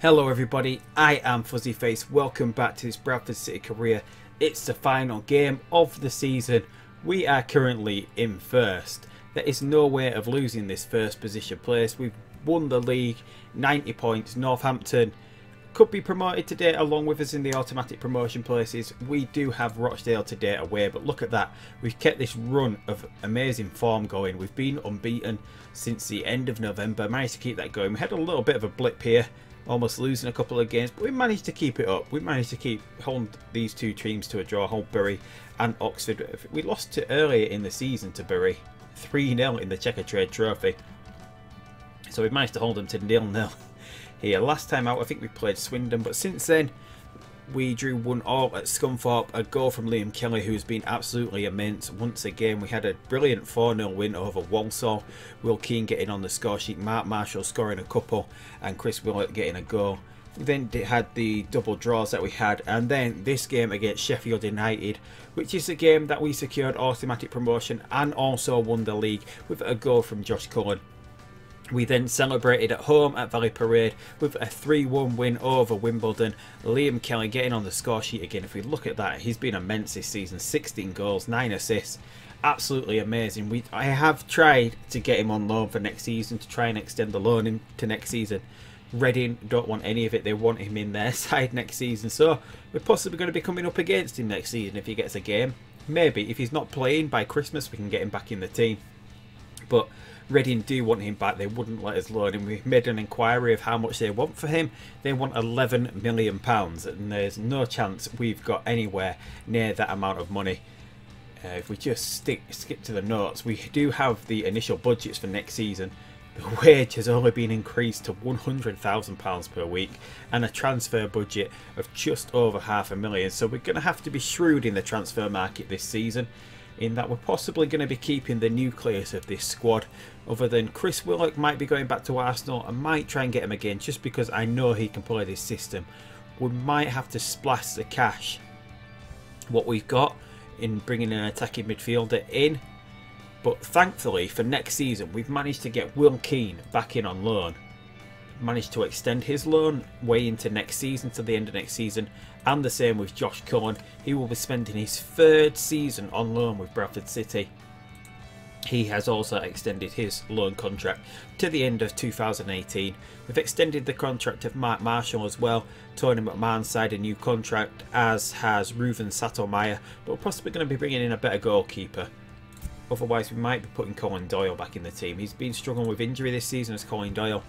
Hello everybody, I am Fuzzyface. Welcome back to this Bradford City career. It's the final game of the season. We are currently in first. There is no way of losing this first position place. We've won the league, 90 points. Northampton could be promoted today along with us in the automatic promotion places. We do have Rochdale today away, but look at that. We've kept this run of amazing form going. We've been unbeaten since the end of November. Managed to keep that going. We had a little bit of a blip here, almost losing a couple of games, but we managed to keep it up. We managed to keep holding these two teams to a draw, hold Bury and Oxford. We lost to earlier in the season to Bury, 3-0 in the Checkatrade Trophy. So we've managed to hold them to 0-0 here. Last time out I think we played Swindon, but since then we drew 1-1 at Scunthorpe. A goal from Liam Kelly, who's been absolutely immense. Once again, we had a brilliant 4-0 win over Walsall. Will Keane getting on the score sheet, Mark Marshall scoring a couple, and Chris Willett getting a goal. We then had the double draws that we had, and then this game against Sheffield United, which is a game that we secured automatic promotion and also won the league with a goal from Josh Cullen. We then celebrated at home at Valley Parade with a 3-1 win over Wimbledon. Liam Kelly getting on the score sheet again. If we look at that, he's been immense this season. 16 goals, 9 assists. Absolutely amazing. I have tried to get him on loan for next season to try and extend the loan into next season. Reading don't want any of it. They want him in their side next season. So we're possibly going to be coming up against him next season if he gets a game. Maybe if he's not playing by Christmas, we can get him back in the team. But Reading do want him back. They wouldn't let us loan him. We made an inquiry of how much they want for him. They want £11 million, and there's no chance we've got anywhere near that amount of money. If we just skip to the notes, we do have the initial budgets for next season. The wage has only been increased to £100,000 per week, and a transfer budget of just over £500,000. So we're going to have to be shrewd in the transfer market this season, in that we're possibly going to be keeping the nucleus of this squad. Other than Chris Willock might be going back to Arsenal. I might try and get him again just because I know he can play this system. We might have to splash the cash what we've got in bringing an attacking midfielder in. But thankfully for next season we've managed to get Will Keane back in on loan. Managed to extend his loan way into next season, to the end of next season, and the same with Josh Cullen. He will be spending his third season on loan with Bradford City. He has also extended his loan contract to the end of 2018. We've extended the contract of Mark Marshall as well. Tony McMahon signed a new contract, as has Reuven Satomeyer, but we're possibly going to be bringing in a better goalkeeper. Otherwise we might be putting Colin Doyle back in the team. He's been struggling with injury this season as Colin Doyle,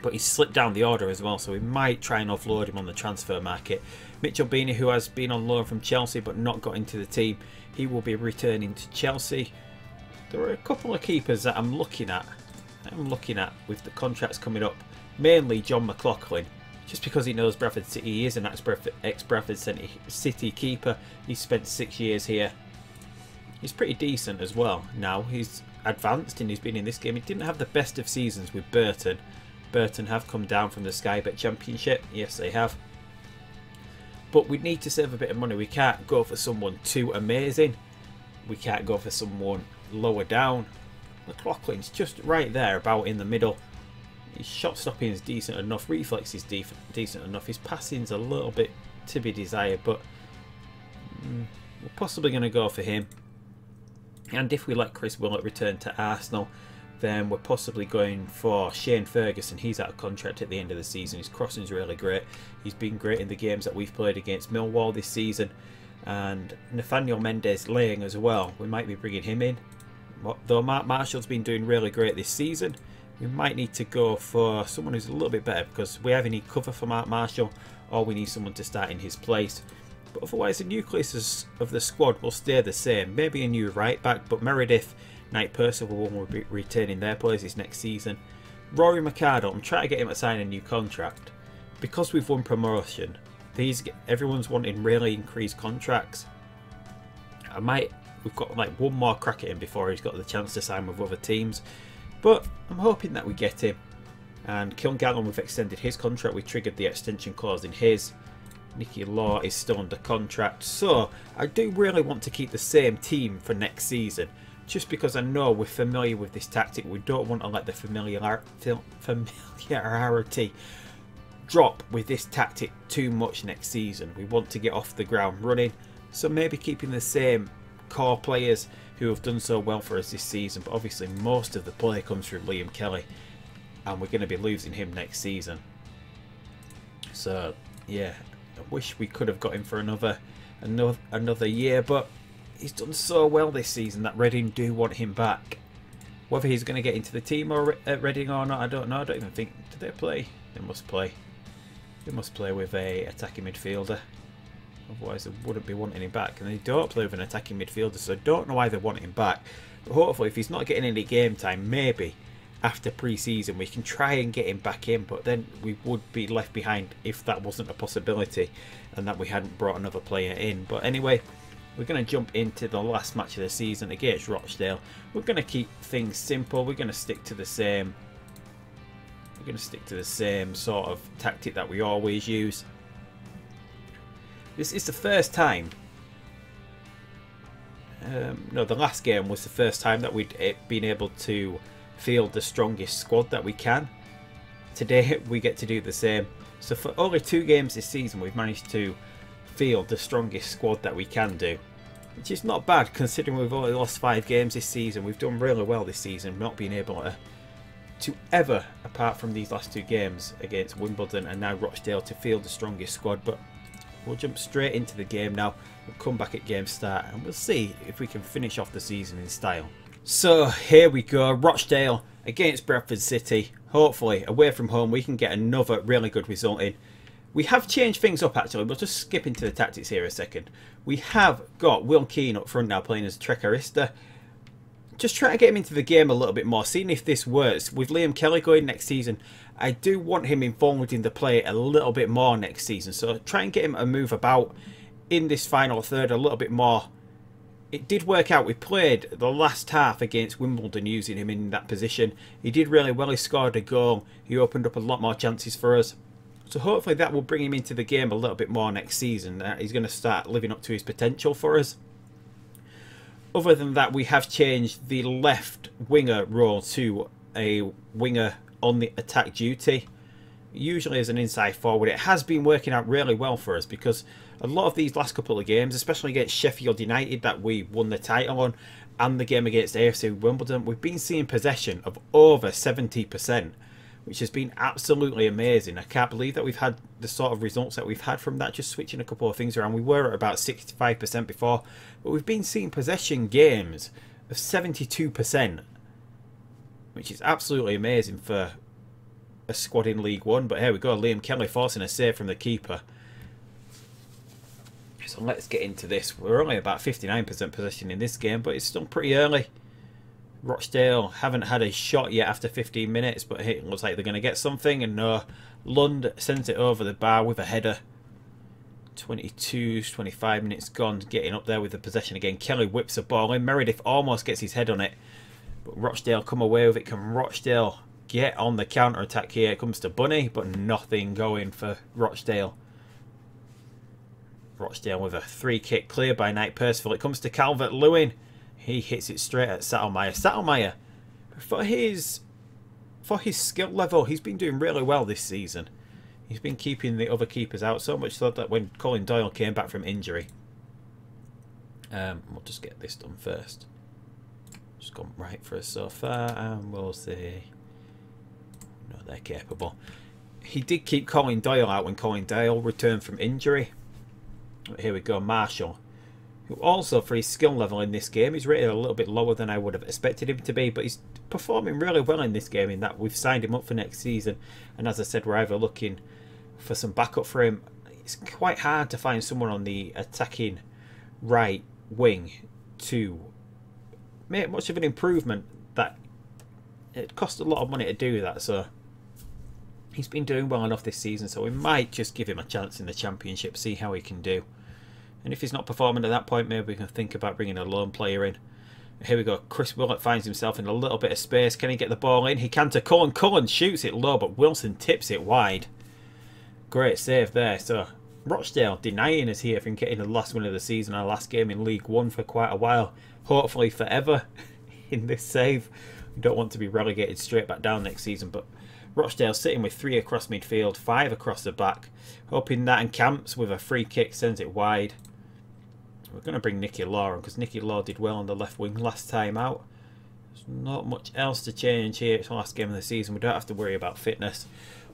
but he's slipped down the order as well, so we might try and offload him on the transfer market. Mitchell Beanie, who has been on loan from Chelsea but not got into the team, he will be returning to Chelsea. There are a couple of keepers that I'm looking at with the contracts coming up, mainly John McLaughlin, just because he knows Bradford City. He is an ex-Bradford City keeper. He's spent 6 years here. He's pretty decent as well now. He's advanced and he's been in this game. He didn't have the best of seasons with Burton. Burton have come down from the Sky Bet Championship. Yes, they have. But we need to save a bit of money. We can't go for someone too amazing. We can't go for someone lower down. McLaughlin's just right there, about in the middle. His shot stopping is decent enough. Reflex is decent enough. His passing's a little bit to be desired, but we're possibly going to go for him. And if we let Chris Willett return to Arsenal, then we're possibly going for Shane Ferguson. He's out of contract at the end of the season. His crossing's really great. He's been great in the games that we've played against Millwall this season. And Nathaniel Mendes-Laying as well. We might be bringing him in. Though Mark Marshall's been doing really great this season, we might need to go for someone who's a little bit better, because we either need cover for Mark Marshall or we need someone to start in his place. But otherwise the nucleus of the squad will stay the same. Maybe a new right back, but Meredith, Knight Percival will be retaining their places next season. Rory Mercado, I'm trying to get him to sign a new contract. Because we've won promotion, everyone's wanting really increased contracts. We've got like one more crack at him before he's got the chance to sign with other teams. But I'm hoping that we get him. And Kilgallen, we've extended his contract. We triggered the extension clause in his. Nicky Law is still under contract. So I do really want to keep the same team for next season. just because I know we're familiar with this tactic. We don't want to let the familiarity drop with this tactic too much next season. We want to get off the ground running, so maybe keeping the same core players who have done so well for us this season, but obviously most of the play comes from Liam Kelly, and we're going to be losing him next season. So yeah, I wish we could have got him for another year, but he's done so well this season that Reading do want him back. Whether he's going to get into the team or at Reading or not, I don't know. I don't even think, do they play? They must play. They must play with a attacking midfielder. Otherwise they wouldn't be wanting him back. And they don't play with an attacking midfielder, so I don't know why they want him back. But hopefully if he's not getting any game time, maybe after pre-season we can try and get him back in. But then we would be left behind if that wasn't a possibility and that we hadn't brought another player in. But anyway, we're going to jump into the last match of the season against Rochdale. We're going to keep things simple. We're going to stick to the same. We're going to stick to the same sort of tactic that we always use. This is the first time. No, the last game was the first time that we'd been able to field the strongest squad that we can. Today we get to do the same. So for only 2 games this season, we've managed to field the strongest squad that we can do, which is not bad considering we've only lost 5 games this season. We've done really well this season, not being able to ever, apart from these last 2 games against Wimbledon and now Rochdale, to field the strongest squad. But we'll jump straight into the game now. We'll come back at game start and we'll see if we can finish off the season in style. So here we go, Rochdale against Bradford City. Hopefully away from home we can get another really good result in. We have changed things up actually. We'll just skip into the tactics here a second. We have got Will Keane up front now playing as a Trequarista. Just trying to get him into the game a little bit more, seeing if this works. With Liam Kelly going next season, I do want him involved in the play a little bit more next season. So try and get him to move about in this final third a little bit more. It did work out. We played the last half against Wimbledon using him in that position. He did really well. He scored a goal. He opened up a lot more chances for us. So hopefully that will bring him into the game a little bit more next season. He's going to start living up to his potential for us. Other than that, we have changed the left winger role to a winger on the attack duty. Usually as an inside forward. It has been working out really well for us because a lot of these last couple of games, especially against Sheffield United that we won the title on, and the game against AFC Wimbledon, we've been seeing possession of over 70%. Which has been absolutely amazing. I can't believe that we've had the sort of results that we've had from that, just switching a couple of things around. We were at about 65% before, but we've been seeing possession games of 72%, which is absolutely amazing for a squad in League One. But here we go, Liam Kelly forcing a save from the keeper. So let's get into this. We're only about 59% possession in this game, but it's still pretty early. Rochdale haven't had a shot yet after 15 minutes, but it looks like they're going to get something. And no, Lund sends it over the bar with a header. 25 minutes gone, getting up there with the possession again. Kelly whips the ball in. Meredith almost gets his head on it, but Rochdale come away with it. Can Rochdale get on the counter-attack here? It comes to Bunny, but nothing going for Rochdale. Rochdale with a free kick cleared by Knight Percival. It comes to Calvert-Lewin. He hits it straight at Sattelmeyer. Sattelmeyer, for his skill level, he's been doing really well this season. He's been keeping the other keepers out, so much so that when Colin Doyle came back from injury, we'll just get this done first. Just gone right for us so far, and we'll see. No, they're capable. He did keep Colin Doyle out when Colin Doyle returned from injury. But here we go, Marshall, who also for his skill level in this game is rated a little bit lower than I would have expected him to be, but he's performing really well in this game in that we've signed him up for next season, and as I said, we're either looking for some backup for him. It's quite hard to find someone on the attacking right wing to make much of an improvement. That it costs a lot of money to do that, so he's been doing well enough this season, so we might just give him a chance in the Championship, see how he can do. And if he's not performing at that point, maybe we can think about bringing a lone player in. Here we go. Chris Willett finds himself in a little bit of space. Can he get the ball in? He can to Cullen. Cullen shoots it low, but Wilson tips it wide. Great save there. So Rochdale denying us here from getting the last win of the season, our last game in League One for quite a while. Hopefully forever in this save. We don't want to be relegated straight back down next season, but Rochdale sitting with 3 across midfield, 5 across the back. Hoping that encamps with a free kick, sends it wide. We're going to bring Nicky Law on because Nicky Law did well on the left wing last time out. There's not much else to change here. It's the last game of the season. We don't have to worry about fitness.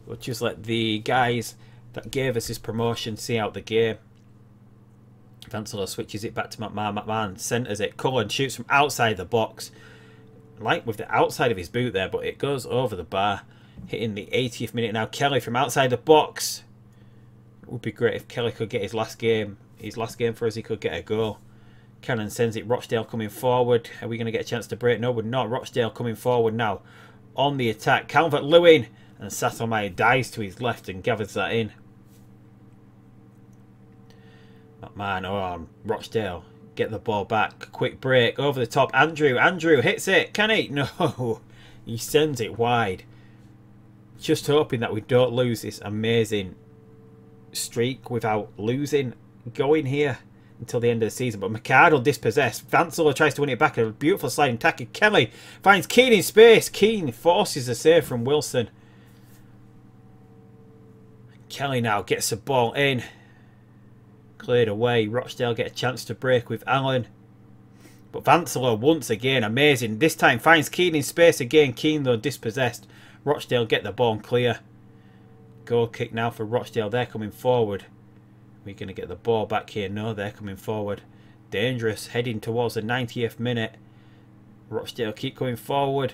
We'll just let the guys that gave us this promotion see out the game. Vancelo switches it back to McMahon. McMahon centres it. Cullen shoots from outside the box. Like with the outside of his boot there, but it goes over the bar. Hitting the 80th minute now. Kelly from outside the box. It would be great if Kelly could get his last game. His last game for us, he could get a goal. Cannon sends it. Rochdale coming forward. Are we going to get a chance to break? No, we're not. Rochdale coming forward now. On the attack. Calvert-Lewin. And Sattelmeyer dives to his left and gathers that in. McMahon on. Rochdale. Get the ball back. Quick break. Over the top. Andrew. Andrew hits it. Can he? No. He sends it wide. Just hoping that we don't lose this amazing streak without losing. Going here until the end of the season. But McArdle dispossessed. Vancelo tries to win it back. A beautiful sliding tackle. Kelly finds Keane in space. Keane forces a save from Wilson. Kelly now gets the ball in. Cleared away. Rochdale get a chance to break with Allen. But Vancelo once again, amazing. This time finds Keane in space again. Keane though dispossessed. Rochdale get the ball clear. Goal kick now for Rochdale. They're coming forward. We're going to get the ball back here. No, they're coming forward. Dangerous. Heading towards the 90th minute. Rochdale keep coming forward.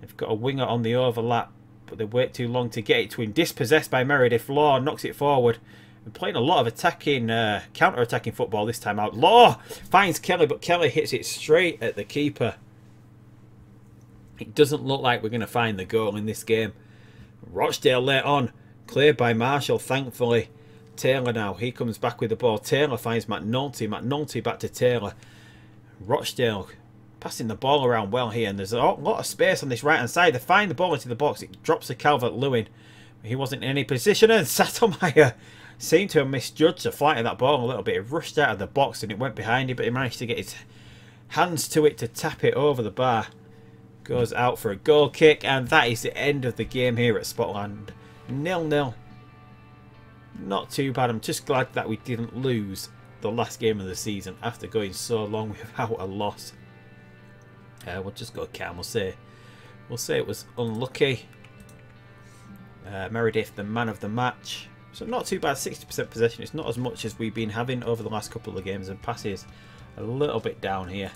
They've got a winger on the overlap. But they wait too long to get it to him. Dispossessed by Meredith. Law knocks it forward. We're playing a lot of attacking, counter-attacking football this time out. Law finds Kelly, but Kelly hits it straight at the keeper. It doesn't look like we're going to find the goal in this game. Rochdale late on. Cleared by Marshall, thankfully. Taylor now. He comes back with the ball. Taylor finds McNulty. McNulty back to Taylor. Rochdale passing the ball around well here. And there's a lot of space on this right-hand side. They find the ball into the box. It drops to Calvert-Lewin. He wasn't in any position. And Sattelmeyer seemed to have misjudged the flight of that ball a little bit. He rushed out of the box and it went behind him. But he managed to get his hands to it to tap it over the bar. Goes out for a goal kick. And that is the end of the game here at Spotland. 0-0. Not too bad. I'm just glad that we didn't lose the last game of the season after going so long without a loss. We'll just go calm. We'll say it was unlucky. Meredith, the man of the match. So not too bad. 60% possession. It's not as much as we've been having over the last couple of games, and passes a little bit down here.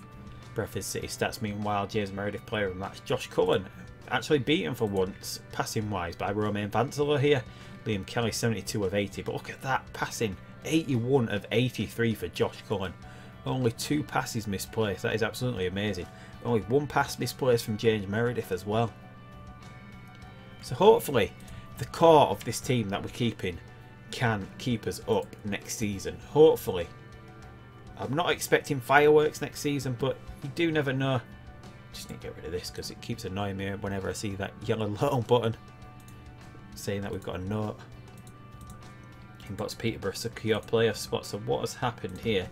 Bradford City stats. Meanwhile, James Meredith, player of the match. Josh Cullen actually beaten for once, passing wise, by Romain Vancelo here. Liam Kelly 72 of 80, but look at that passing, 81 of 83 for Josh Cullen. Only 2 passes misplaced. That is absolutely amazing. Only 1 pass misplaced from James Meredith as well. So hopefully the core of this team that we're keeping can keep us up next season. Hopefully. I'm not expecting fireworks next season, but you do never know. Just need to get rid of this because it keeps annoying me whenever I see that yellow little button saying that we've got a note. Inbox Peterborough secure playoff spot. So what has happened here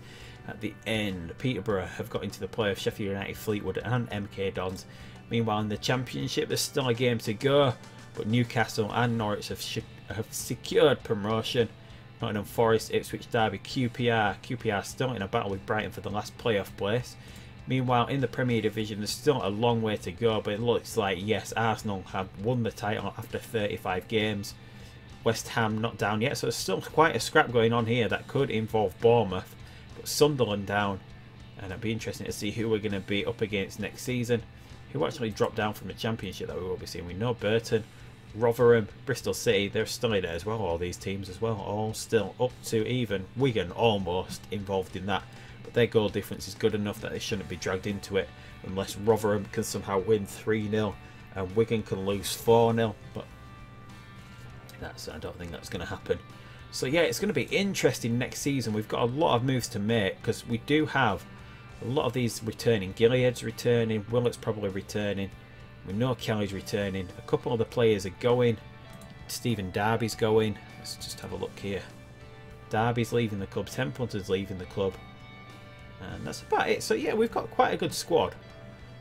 at the end? Peterborough have got into the playoff. Sheffield United, Fleetwood and MK Dons. Meanwhile in the Championship there's still a game to go, but Newcastle and Norwich have secured promotion. Nottingham Forest, Ipswich, Derby, QPR still in a battle with Brighton for the last playoff place. Meanwhile, in the Premier Division, there's still a long way to go, but it looks like, yes, Arsenal have won the title after 35 games. West Ham not down yet, so there's still quite a scrap going on here that could involve Bournemouth. But Sunderland down, and it'll be interesting to see who we're going to be up against next season. Who actually dropped down from the Championship that we will be seeing. We know Burton, Rotherham, Bristol City, they're still in it as well, all these teams as well. All still up to even. Wigan almost involved in that. But their goal difference is good enough that they shouldn't be dragged into it unless Rotherham can somehow win 3-0 and Wigan can lose 4-0. But I don't think that's going to happen. So yeah, it's going to be interesting next season. We've got a lot of moves to make because we do have a lot of these returning. Gilead's returning, Willett's probably returning. We know Kelly's returning. A couple of the players are going. Stephen Darby's going. Let's just have a look here. Darby's leaving the club. Templeton's leaving the club. And that's about it. So yeah, we've got quite a good squad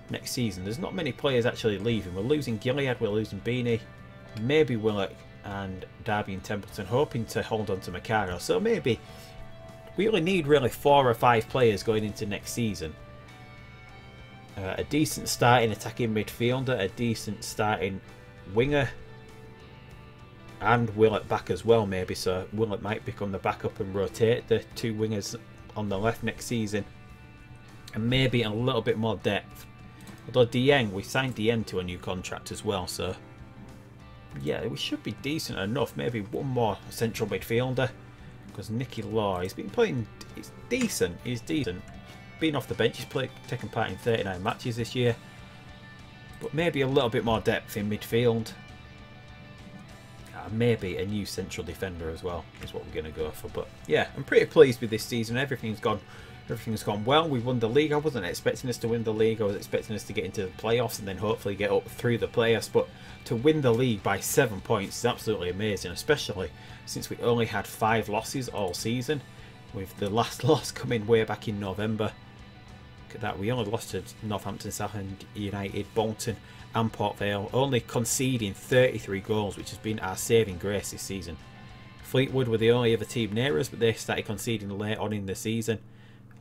next season. There's not many players actually leaving. We're losing Gilead, we're losing Beanie. maybe Willock and Derby and Templeton, hoping to hold on to Macarrow. So maybe we only need really 4 or 5 players going into next season. A decent starting attacking midfielder, a decent starting winger, and Willock back as well maybe, so Willock might become the backup and rotate the 2 wingers on the left next season. And maybe a little bit more depth. Although Dieng, we signed Dieng to a new contract as well, so yeah, we should be decent enough. Maybe one more central midfielder, because Nicky Law, he's been playing, he's decent, being off the bench, he's taken part in 39 matches this year, but maybe a little bit more depth in midfield. Maybe a new central defender as well is what we're going to go for. But yeah, I'm pretty pleased with this season. Everything's gone well. We won the league. I wasn't expecting us to win the league. I was expecting us to get into the playoffs and then hopefully get up through the playoffs. But to win the league by 7 points is absolutely amazing, especially since we only had 5 losses all season, with the last loss coming way back in November. Look at that, we only lost to Northampton, Southend United, Bolton and Port Vale, only conceding 33 goals, which has been our saving grace this season. Fleetwood were the only other team near us, but they started conceding late on in the season.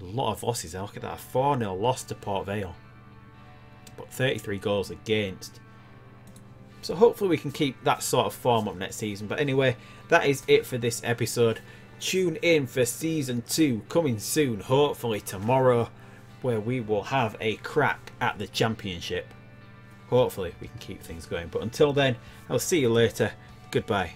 A lot of losses. Look at that, a 4-0 loss to Port Vale, but 33 goals against. So hopefully we can keep that sort of form up next season. But anyway, that is it for this episode. Tune in for Season 2 coming soon, hopefully tomorrow, where we will have a crack at the Championship. Hopefully we can keep things going. But until then, I'll see you later. Goodbye.